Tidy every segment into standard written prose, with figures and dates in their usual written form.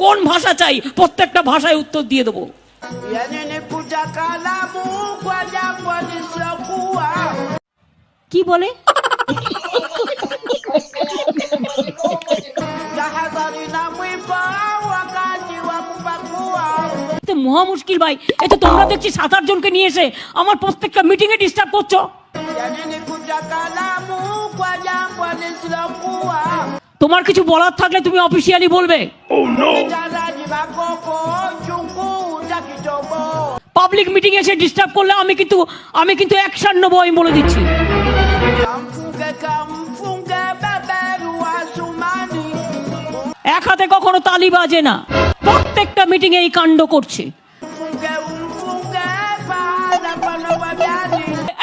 কোন ভাষা চাই প্রত্যেকটা ভাষায় উত্তর দিয়ে দেবো। কি বলে? মহা মুশকিল ভাই, এতো তোমরা দেখছি 7-8 জনকে নিয়ে এসে আমার প্রত্যেকটা মিটিং এ ডিস্টার্ব করছো। তোমার কিছু বলার থাকলে তুমি অফিসিয়ালি বলবে। পাবলিক মিটিং এসে ডিস্টার্ব করলে আমি কিন্তু অ্যাকশন নেবো, আমি বলে দিচ্ছি। এক হাতে কখনো তালি বাজে না, প্রত্যেকটা মিটিং এই কাণ্ড করছে।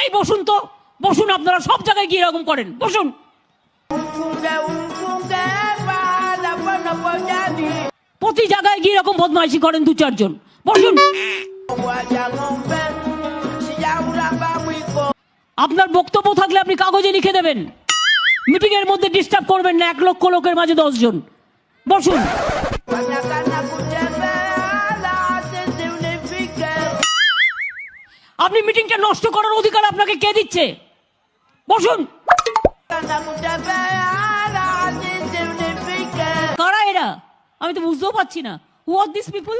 এই বসুন তো, বসুন, আপনারা সব জায়গায় গিয়ে এরকম করেন, বসুন। প্রতি জায়গায় গিয়ে এরকম বদমাইশি করেন 2-4 জন, বসুন। আপনার বক্তব্য থাকলে আপনি কাগজে লিখে দেবেন। মিটিং এর মধ্যে ডিস্টার্ব করবেন না, 1 লক্ষ লোকের মাঝে 10 জন, বসুন। আপনি মিটিংটা নষ্ট করার অধিকার আপনাকে কে দিচ্ছে? বসুন। কারা এরা? আমি তো বুঝতেও পারছি না। হু আর দিস পিপল?